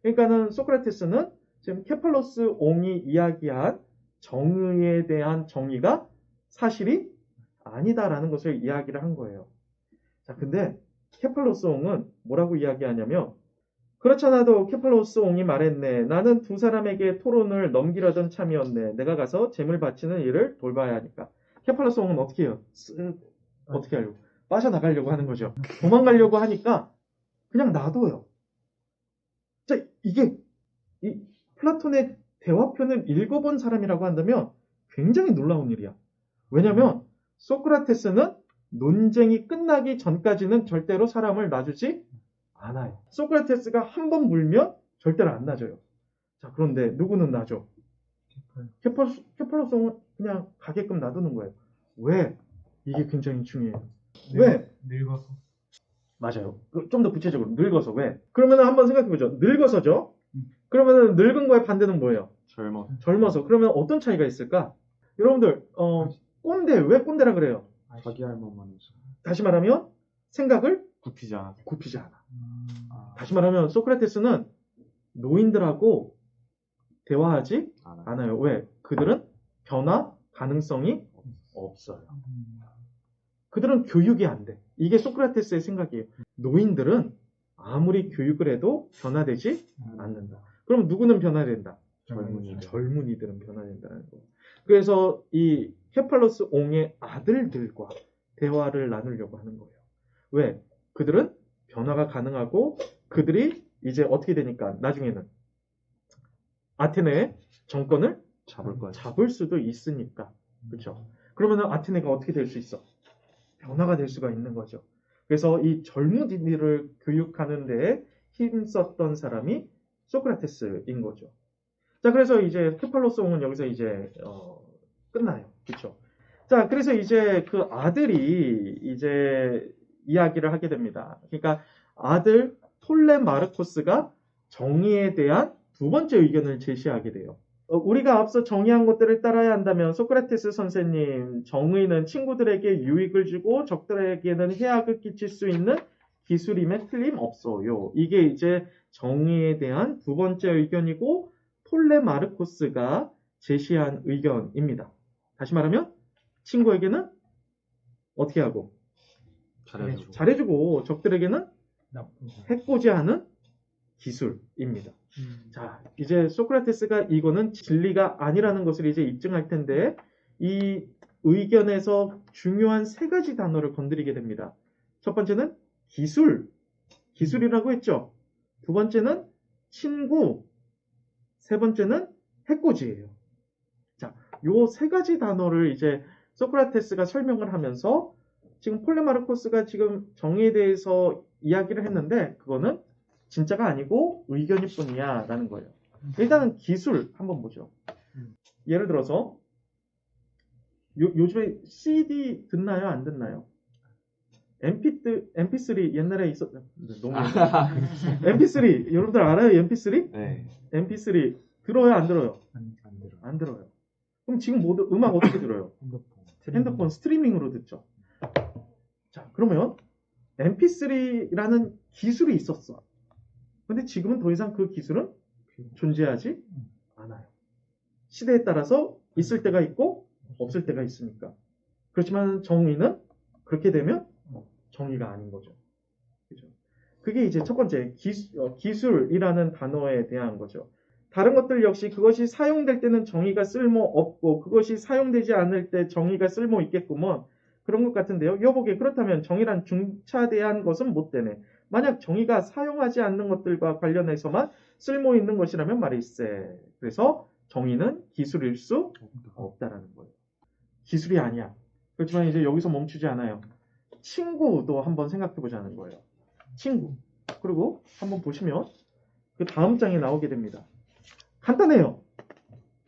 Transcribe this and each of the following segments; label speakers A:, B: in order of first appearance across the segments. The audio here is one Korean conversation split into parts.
A: 그러니까는 소크라테스는 지금 케팔로스 옹이 이야기한 정의에 대한 정의가 사실이 아니다라는 것을 이야기를 한 거예요. 자, 근데 케팔로스 옹은 뭐라고 이야기하냐면, 그렇잖아도 케팔로스 옹이 말했네. 나는 두 사람에게 토론을 넘기려던 참이었네. 내가 가서 재물 바치는 일을 돌봐야 하니까. 케팔로스 옹은 어떻게 해요? 어떻게 하려고? 빠져나가려고 하는 거죠. 도망가려고 하니까 그냥 놔둬요. 자, 이게 이 플라톤의 대화편을 읽어본 사람이라고 한다면 굉장히 놀라운 일이야. 왜냐면 소크라테스는 논쟁이 끝나기 전까지는 절대로 사람을 놔주지 않아요. 소크라테스가 한 번 물면 절대로 안 놔줘요. 자, 그런데 누구는 놔줘? 케팔로스는 그냥 가게끔 놔두는 거예요. 왜? 이게 굉장히 중요해요. 왜?
B: 늙어서.
A: 맞아요. 좀 더 구체적으로 늙어서. 왜? 그러면 한번 생각해보죠. 늙어서죠. 그러면 늙은 거의 반대는 뭐예요? 젊어서. 그러면 어떤 차이가 있을까? 여러분들 꼰대. 왜 꼰대라 그래요?
C: 자기 할 것만 해서.
A: 다시 말하면 생각을
C: 굽히지 않아.
A: 다시 말하면 소크라테스는 노인들하고 대화하지 않아요. 왜? 그들은 변화 가능성이 없어요. 그들은 교육이 안 돼. 이게 소크라테스의 생각이에요. 노인들은 아무리 교육을 해도 변화되지 않는다. 그럼 누구는 변화된다? 젊은이들은 변화된다는 거. 그래서 이 케팔로스 옹의 아들들과 대화를 나누려고 하는 거예요. 왜? 그들은 변화가 가능하고 그들이 이제 어떻게 되니까 나중에는 아테네의 정권을 잡을 수도 있으니까. 그렇죠? 그러면은 아테네가 어떻게 될 수 있어? 변화가 될 수가 있는 거죠. 그래서 이 젊은이들을 교육하는 데에 힘썼던 사람이 소크라테스인 거죠. 자, 그래서 이제 케팔로스 옹은 여기서 이제 끝나요. 그렇죠? 자, 그래서 이제 그 아들이 이제 이야기를 하게 됩니다. 그러니까 아들 톨레마르코스가 정의에 대한 두 번째 의견을 제시하게 돼요. 우리가 앞서 정의한 것들을 따라야 한다면 소크라테스 선생님, 정의는 친구들에게 유익을 주고 적들에게는 해악을 끼칠 수 있는 기술임에 틀림없어요. 이게 이제 정의에 대한 두 번째 의견이고 톨레마르코스가 제시한 의견입니다. 다시 말하면 친구에게는 어떻게 하고? 잘해주고 적들에게는 해코지하는 기술입니다. 자, 이제 소크라테스가 이거는 진리가 아니라는 것을 이제 입증할 텐데 이 의견에서 중요한 세 가지 단어를 건드리게 됩니다. 첫 번째는 기술이라고 했죠. 두 번째는 친구, 세 번째는 해코지예요. 자, 요 세 가지 단어를 이제 소크라테스가 설명을 하면서 지금 폴레마르코스가 지금 정의에 대해서 이야기를 했는데 그거는 진짜가 아니고 의견일 뿐이야 라는 거예요. 일단은 기술 한번 보죠. 예를 들어서 요즘에 CD 듣나요? 안 듣나요? MP3 옛날에 있었 너무 MP3 여러분들 알아요? MP3?
C: 네.
A: MP3 들어요? 안 들어요?
C: 안 들어요.
A: 그럼 지금 모두 음악 어떻게 들어요? 핸드폰 스트리밍으로 듣죠. 자, 그러면 MP3라는 기술이 있었어. 근데 지금은 더 이상 그 기술은 존재하지 않아요. 시대에 따라서 있을 때가 있고 없을 때가 있으니까. 그렇지만 정의는 그렇게 되면 정의가 아닌 거죠. 그죠? 그게 이제 첫 번째 기술이라는 단어에 대한 거죠. 다른 것들 역시 그것이 사용될 때는 정의가 쓸모없고 그것이 사용되지 않을 때 정의가 쓸모있겠구먼. 그런 것 같은데요. 여보게 그렇다면 정의란 중차대한 것은 못 되네. 만약 정의가 사용하지 않는 것들과 관련해서만 쓸모있는 것이라면 말일세. 그래서 정의는 기술일 수 없다라는 거예요. 기술이 아니야. 그렇지만 이제 여기서 멈추지 않아요. 친구도 한번 생각해보자는 거예요. 친구. 그리고 한번 보시면 그 다음 장에 나오게 됩니다. 간단해요.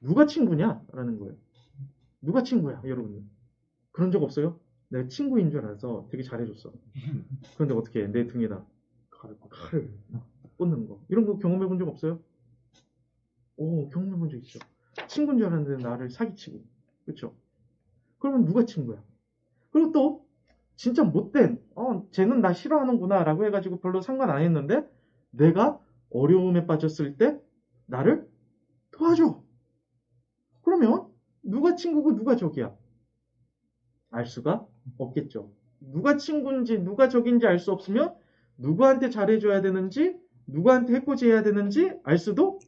A: 누가 친구냐? 라는 거예요. 누가 친구야, 여러분? 그런 적 없어요? 내가 친구인 줄 알아서 되게 잘해줬어. 그런데 어떻게 해? 내 등에다 칼을 꽂는 거. 이런 거 경험해 본 적 없어요? 오, 경험해 본 적 있죠. 친구인 줄 알았는데 나를 사기치고. 그렇죠? 그러면 누가 친구야? 그리고 또 진짜 못된 쟤는 나 싫어하는구나 라고 해가지고 별로 상관 안 했는데 내가 어려움에 빠졌을 때 나를 도와줘. 그러면 누가 친구고 누가 적이야? 알 수가 없겠죠. 누가 친구인지 누가 적인지 알 수 없으면 누구한테 잘해줘야 되는지 누구한테 해코지해야 되는지 알 수도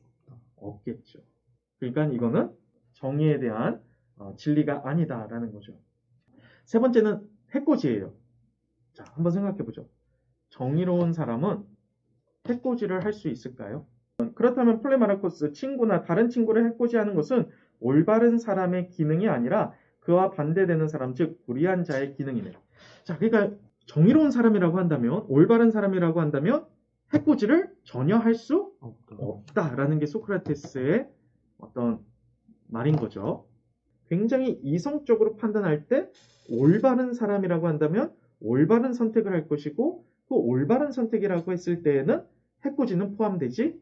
A: 없겠죠. 그러니까 이거는 정의에 대한 진리가 아니다라는 거죠. 세 번째는 해코지예요. 자, 한번 생각해보죠. 정의로운 사람은 해코지를 할 수 있을까요? 그렇다면 플레마르코스 친구나 다른 친구를 해코지하는 것은 올바른 사람의 기능이 아니라 그와 반대되는 사람, 즉 불의한 자의 기능이네요. 자, 그러니까 정의로운 사람이라고 한다면, 올바른 사람이라고 한다면 해코지를 전혀 할 수 없다라는 게 소크라테스의 어떤 말인 거죠. 굉장히 이성적으로 판단할 때 올바른 사람이라고 한다면 올바른 선택을 할 것이고 그 올바른 선택이라고 했을 때에는 해코지는 포함되지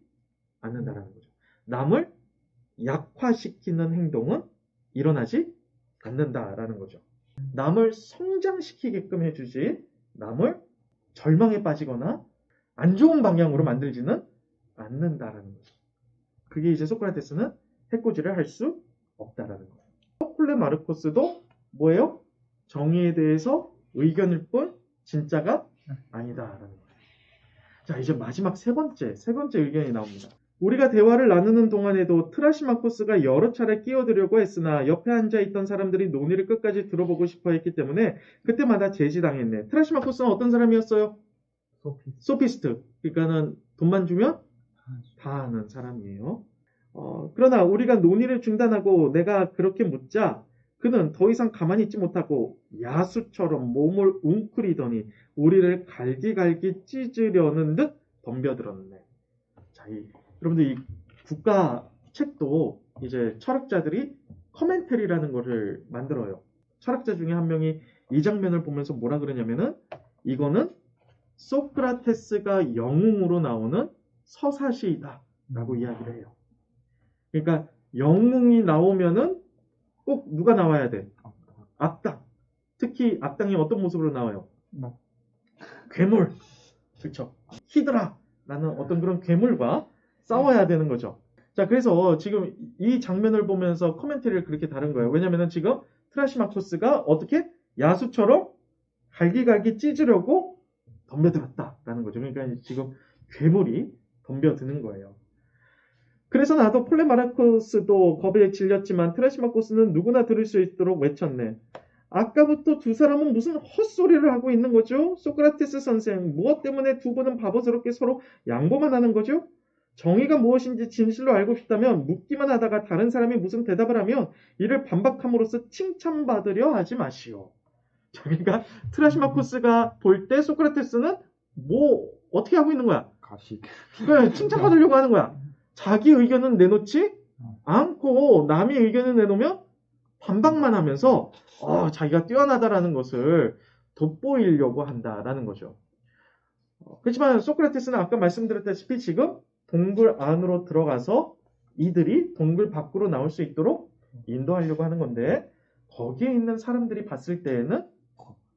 A: 않는다라는 거죠. 남을 약화시키는 행동은 일어나지 않는다라는 거죠. 남을 성장시키게끔 해주지 남을 절망에 빠지거나 안 좋은 방향으로 만들지는 않는다라는 거죠. 그게 이제 소크라테스는 해코지를 할 수 없다라는 거예요. 플레마르코스도 뭐예요? 정의에 대해서 의견일 뿐 진짜가 아니다라는 거예요. 자, 이제 마지막 세 번째 의견이 나옵니다. 우리가 대화를 나누는 동안에도 트라시마코스가 여러 차례 끼어들려고 했으나 옆에 앉아있던 사람들이 논의를 끝까지 들어보고 싶어 했기 때문에 그때마다 제지당했네. 트라시마코스는 어떤 사람이었어요? 소피스트. 그러니까는 돈만 주면 다 하는 사람이에요. 그러나 우리가 논의를 중단하고 내가 그렇게 묻자 그는 더 이상 가만히 있지 못하고 야수처럼 몸을 웅크리더니 우리를 갈기갈기 찢으려는 듯 덤벼들었네. 자, 여러분들 이 국가 책도 이제 철학자들이 커멘터리라는 거를 만들어요. 철학자 중에 한 명이 이 장면을 보면서 뭐라 그러냐면은 이거는 소크라테스가 영웅으로 나오는 서사시이다 라고 이야기를 해요. 그러니까 영웅이 나오면은 꼭 누가 나와야 돼? 악당. 특히 악당이 어떤 모습으로 나와요? 괴물. 그렇죠. 히드라라는 어떤 그런 괴물과 싸워야 되는 거죠. 자, 그래서 지금 이 장면을 보면서 코멘터리를 그렇게 다룬 거예요. 왜냐면은 지금 트라시마코스가 어떻게 야수처럼 갈기갈기 찢으려고 덤벼들었다라는 거죠. 그러니까 지금 괴물이 덤벼드는 거예요. 그래서 나도 플레마르코스도 겁에 질렸지만 트라시마코스는 누구나 들을 수 있도록 외쳤네. 아까부터 두 사람은 무슨 헛소리를 하고 있는 거죠? 소크라테스 선생, 무엇 때문에 두 분은 바보스럽게 서로 양보만 하는 거죠? 정의가 무엇인지 진실로 알고 싶다면 묻기만 하다가 다른 사람이 무슨 대답을 하면 이를 반박함으로써 칭찬받으려 하지 마시오. 그러니까 트라시마코스가 볼 때 소크라테스는 뭐 어떻게 하고 있는 거야?
C: 가식.
A: 그래, 칭찬받으려고 하는 거야. 자기 의견은 내놓지 않고 남의 의견을 내놓으면 반박만 하면서 자기가 뛰어나다라는 것을 돋보이려고 한다라는 거죠. 그렇지만 소크라테스는 아까 말씀드렸다시피 지금 동굴 안으로 들어가서 이들이 동굴 밖으로 나올 수 있도록 인도하려고 하는 건데 거기에 있는 사람들이 봤을 때에는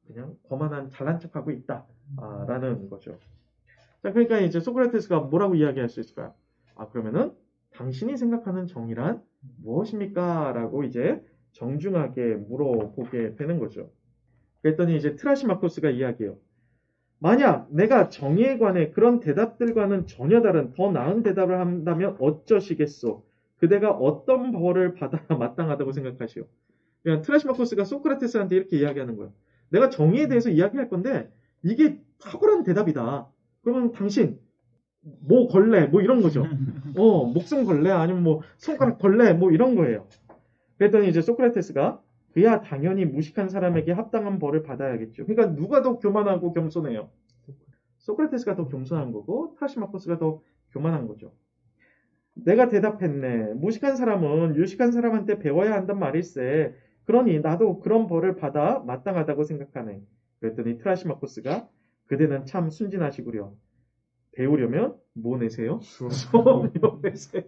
A: 그냥 거만한 잘난 척하고 있다라는 거죠. 자, 그러니까 이제 소크라테스가 뭐라고 이야기할 수 있을까요? 그러면은 당신이 생각하는 정의란 무엇입니까? 라고 이제 정중하게 물어보게 되는 거죠. 그랬더니 이제 트라시마코스가 이야기해요. 만약 내가 정의에 관해 그런 대답들과는 전혀 다른 더 나은 대답을 한다면 어쩌시겠소? 그대가 어떤 벌을 받아 마땅하다고 생각하시오? 그냥 트라시마코스가 소크라테스한테 이렇게 이야기하는 거예요. 내가 정의에 대해서 이야기할 건데 이게 탁월한 대답이다. 그러면 당신 뭐 걸래? 뭐 이런 거죠. 목숨 걸래? 아니면 뭐 손가락 걸래? 뭐 이런 거예요. 그랬더니 이제 소크라테스가 그야 당연히 무식한 사람에게 합당한 벌을 받아야겠죠. 그러니까 누가 더 교만하고 겸손해요? 소크라테스가 더 겸손한 거고 트라시마코스가 더 교만한 거죠. 내가 대답했네. 무식한 사람은 유식한 사람한테 배워야 한단 말일세. 그러니 나도 그런 벌을 받아 마땅하다고 생각하네. 그랬더니 트라시마코스가 그대는 참 순진하시구려. 배우려면 뭐 내세요? 수업료 내세요.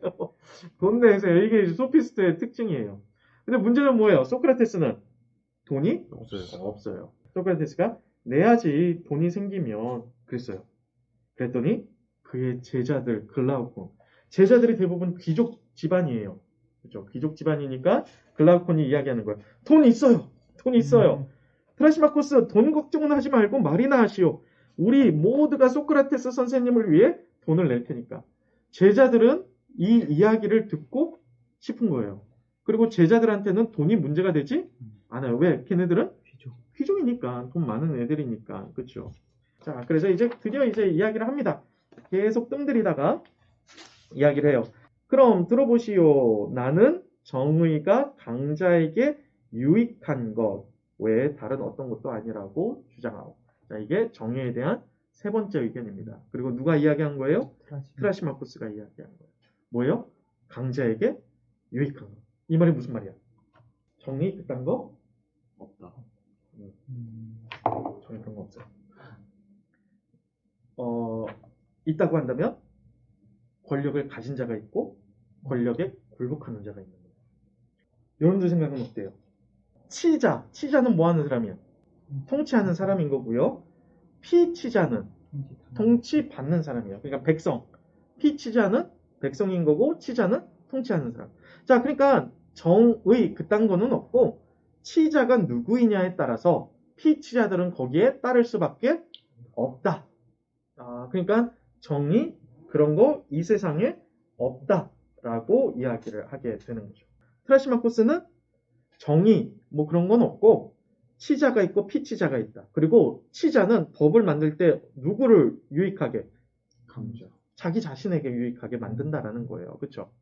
A: 돈 내세요. 이게 소피스트의 특징이에요. 근데 문제는 뭐예요? 소크라테스는 돈이 없어요. 소크라테스가 내야지 돈이 생기면 그랬어요. 그랬더니 그의 제자들, 글라우콘. 제자들이 대부분 귀족 집안이에요. 그죠? 귀족 집안이니까 글라우콘이 이야기하는 거예요. 돈 있어요. 돈 있어요. 트라시마코스, 돈 걱정은 하지 말고 말이나 하시오. 우리 모두가 소크라테스 선생님을 위해 돈을 낼 테니까. 제자들은 이 이야기를 듣고 싶은 거예요. 그리고 제자들한테는 돈이 문제가 되지 않아요. 왜? 걔네들은 귀족이니까, 돈 많은 애들이니까. 그렇죠? 자, 그래서 이제 드디어 이제 이야기를 합니다. 계속 뜸들이다가 이야기를 해요. 그럼 들어보시오. 나는 정의가 강자에게 유익한 것 외에 다른 어떤 것도 아니라고 주장하오. 자, 이게 정의에 대한 세 번째 의견입니다. 그리고 누가 이야기한 거예요? 트라시마코스가 이야기한 거예요. 뭐예요? 강자에게 유익한 것. 이 말이 무슨 말이야? 정의 그딴 거
C: 없다.
A: 정의 그런 거 없어요. 있다고 한다면 권력을 가진 자가 있고 권력에 굴복하는 자가 있는 거예요. 여러분들 생각은 어때요? 치자는 뭐 하는 사람이야? 통치하는 사람인 거고요. 피치자는 통치받는 사람이에요. 그러니까 백성. 피치자는 백성인 거고 치자는 통치하는 사람. 자, 그러니까 정의 그딴 거는 없고 치자가 누구이냐에 따라서 피치자들은 거기에 따를 수밖에 없다. 그러니까 정의 그런 거 이 세상에 없다라고 이야기를 하게 되는 거죠. 트라시마코스는 정의 뭐 그런 건 없고 치자가 있고 피치자가 있다. 그리고 치자는 법을 만들 때 누구를 유익하게?
C: 강자.
A: 자기 자신에게 유익하게 만든다라는 거예요. 그렇죠?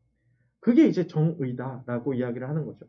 A: 그게 이제 정의다라고 이야기를 하는 거죠.